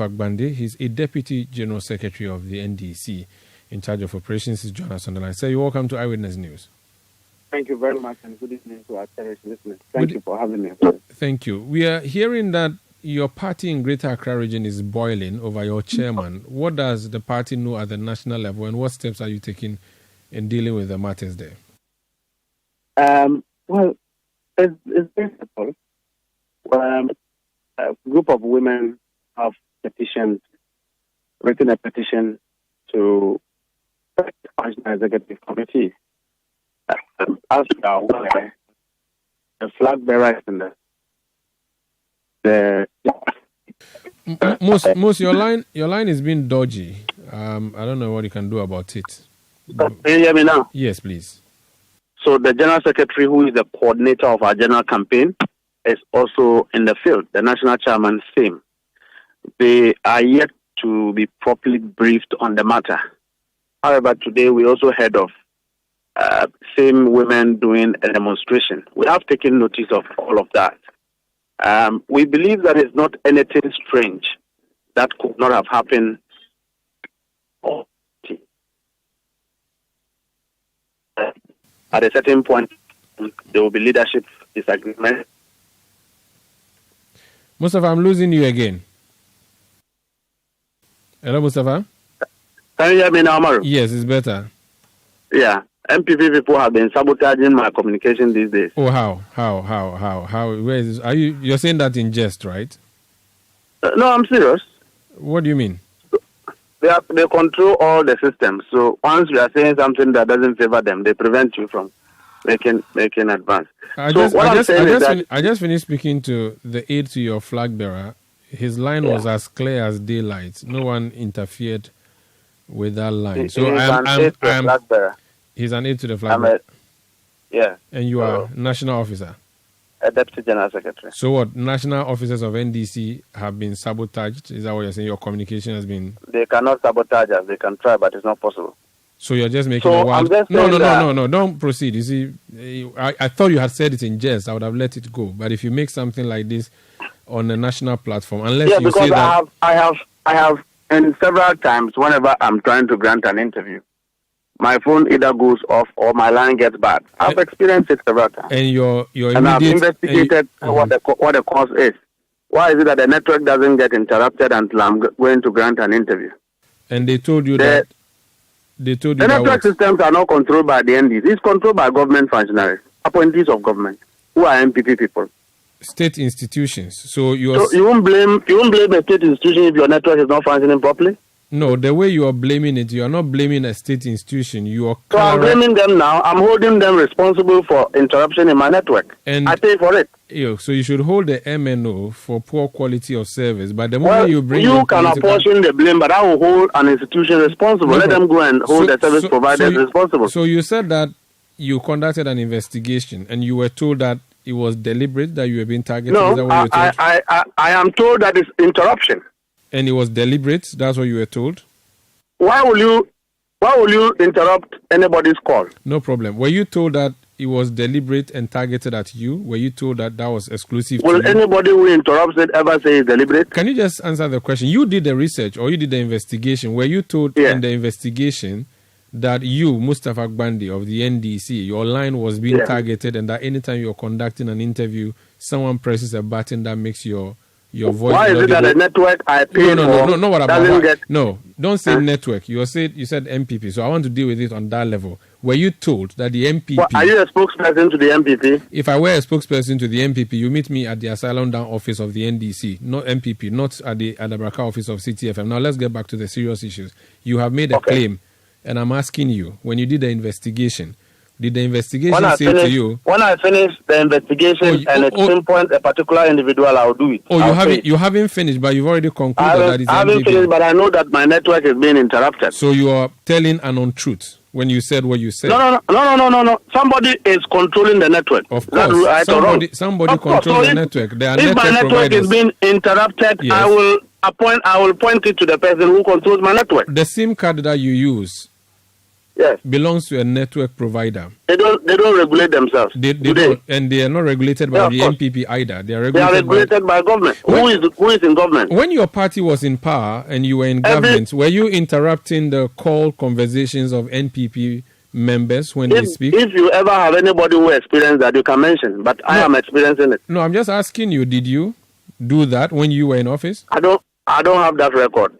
Mustapha Gbande. He's a Deputy General Secretary of the NDC in charge of operations. He's joined us on the line. Sir, you're welcome to Eyewitness News. Thank you very much, and good evening to our cherished listeners. Thank you for having me. Thank you. We are hearing that your party in Greater Accra region is boiling over your chairman. What does the party know at the national level, and what steps are you taking in dealing with the matters there? Well, it's very simple. A group of women have written a petition to the National Executive Committee. As we are aware, the flag bearer is in Most your line is being dodgy. I don't know what you can do about it. Can you hear me now? Yes, please. So the General Secretary, who is the coordinator of our general campaign, is also in the field, the National Chairman, same. They are yet to be properly briefed on the matter. However, today we also heard of same women doing a demonstration. We have taken notice of all of that. We believe that it's not anything strange that could not have happened. At a certain point, there will be leadership disagreement. Mustapha, I'm losing you again. Hello, Mustapha? Can you hear me now, Maru? Yes, it's better. Yeah. MPP people have been sabotaging my communication these days. Oh, how? Where is this? You're saying that in jest, right? No, I'm serious. What do you mean? They control all the systems. So once we are saying something that doesn't favor them, they prevent you from making advance. I just finished speaking to the aide to your flag bearer. His line was as clear as daylight. No one interfered with that line. He's an aide to the flag bearer. Yeah. And you are national officer? A Deputy General Secretary. So what, national officers of NDC have been sabotaged? Is that what you're saying? Your communication has been... They cannot sabotage us. They can try, but it's not possible. So you're just making a wild... No, don't proceed. You see, I thought you had said it in jest. I would have let it go. But if you make something like this on a national platform, unless you say that... I have, and several times, whenever I'm trying to grant an interview, my phone either goes off or my line gets bad. I've experienced it several times. And I've investigated what the cause is. Why is it that the network doesn't get interrupted until I'm going to grant an interview? And they told you that... The network systems are not controlled by the NDC. It's controlled by government functionaries, appointees of government, who are MPP people. State institutions. So you won't blame a state institution if your network is not functioning properly? No, the way you are blaming it, you are not blaming a state institution. So I'm blaming them now. I'm holding them responsible for interruption in my network. And I pay for it. So you should hold the MNO for poor quality of service. But the moment you bring... You can apportion the blame, but I will hold an institution responsible. Let them go and hold the service providers responsible. So you said that you conducted an investigation and you were told that it was deliberate, that you were being targeted? No, I am told that it's interruption. And it was deliberate? That's what you were told? Why will you interrupt anybody's call? No problem. Were you told that it was deliberate and targeted at you? Were you told that that was exclusive to you? Will anybody who interrupts it ever say it's deliberate? Can you just answer the question? You did the research or you did the investigation. Were you told in the investigation that you, Mustapha Gbande of the NDC, your line was being targeted and that anytime you're conducting an interview, someone presses a button that makes your voice... Why is it that the network I pay No, what about... No, don't say network. You said MPP, so I want to deal with it on that level. Were you told that the MPP... Well, are you a spokesperson to the MPP? If I were a spokesperson to the MPP, you meet me at the Asylum Down office of the NDC, not MPP, not at the Adabraka office of CTFM. Now let's get back to the serious issues. You have made a claim, and I'm asking you, when you did the investigation, did the investigation say to you... When I finish the investigation and pinpoint a particular individual, I'll do it. You haven't finished, but you've already concluded that it's I haven't finished, but I know that my network is being interrupted. So you are telling an untruth when you said what you said? No. Somebody is controlling the network. Of course. Somebody controls the network. If my network is being interrupted, yes. I will point it to the person who controls my network. The SIM card that you use, Yes. belongs to a network provider. They don't regulate themselves. They don't, and they are not regulated by the NPP either. They are regulated by government. Who is in government? When your party was in power and you were in government, were you interrupting the call conversations of NPP members when they speak? If you ever have anybody who experienced that, you can mention. But I am experiencing it. No, I'm just asking you, did you do that when you were in office? I don't have that record.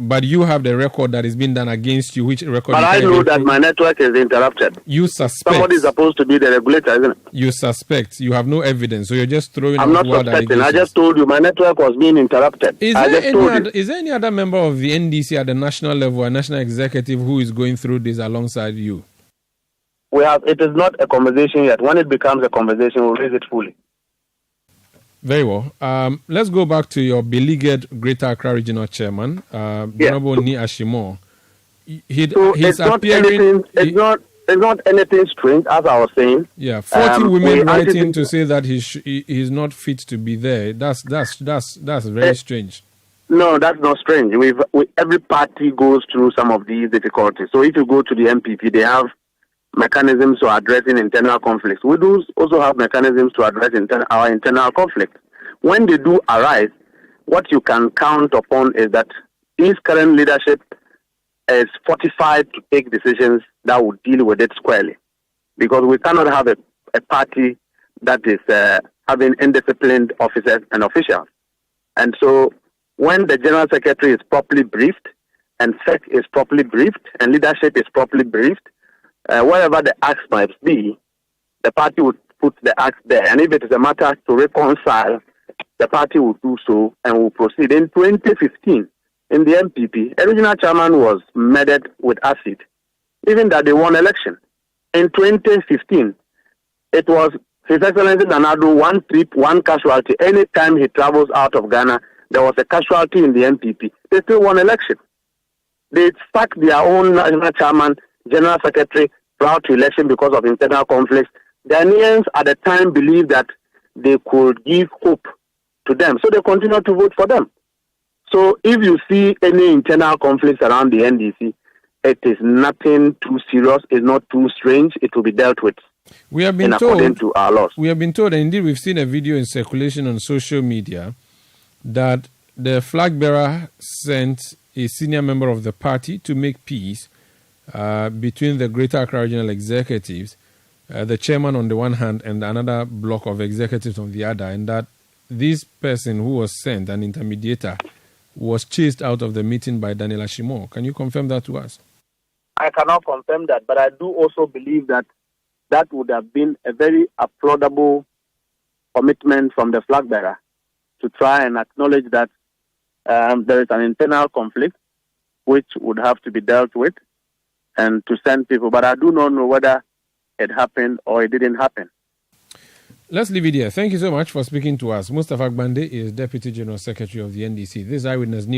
But you have the record that is being done against you, which record? But I know that my network is interrupted. You suspect. Somebody is supposed to be the regulator, isn't it? You suspect. You have no evidence, so you're just throwing I'm not suspecting. I just told you my network was being interrupted. Is there any other member of the NDC at the national level, a national executive, who is going through this alongside you? It is not a conversation yet. When it becomes a conversation, we'll raise it fully. Very well. Let's go back to your beleaguered Greater Accra Regional Chairman, Honorable Ni Ashimo. It's not anything strange, as I was saying. Yeah, 40 women writing to say that he's not fit to be there. That's very strange. No, that's not strange. Every party goes through some of these difficulties. So if you go to the MPP, they have mechanisms for addressing internal conflicts. We do also have mechanisms to address our internal conflict. When they do arise, what you can count upon is that this current leadership is fortified to take decisions that will deal with it squarely. Because we cannot have a party that is having indisciplined officers and officials. And so when the General Secretary is properly briefed, and SEC is properly briefed, and leadership is properly briefed, wherever the axe might be, the party would put the axe there. And if it is a matter to reconcile, the party will do so and will proceed. In 2015, in the MPP, a regional chairman was murdered with acid, even that they won election. In 2015, it was His Excellency Nanado, one trip, one casualty. Anytime he travels out of Ghana, there was a casualty in the MPP. They still won election. They sacked their own national chairman, general secretary, prior to election because of internal conflicts. The Ghanaians at the time believed that they could give hope to them, so they continue to vote for them. So if you see any internal conflicts around the NDC, it is nothing too serious, it's not too strange, it will be dealt with. We have been according to our laws. We have been told, and indeed we've seen a video in circulation on social media, that the flag bearer sent a senior member of the party to make peace between the Greater Accra Regional executives, the chairman on the one hand and another block of executives on the other, and that this person who was sent, an intermediator, was chased out of the meeting by Daniel Ashimo. Can you confirm that to us? I cannot confirm that, but I do also believe that that would have been a very applaudable commitment from the flag bearer to try and acknowledge that there is an internal conflict which would have to be dealt with, and to send people. But I do not know whether it happened or it didn't happen. Let's leave it here. Thank you so much for speaking to us. Mustapha Gbande is Deputy General Secretary of the NDC. This is Eyewitness News.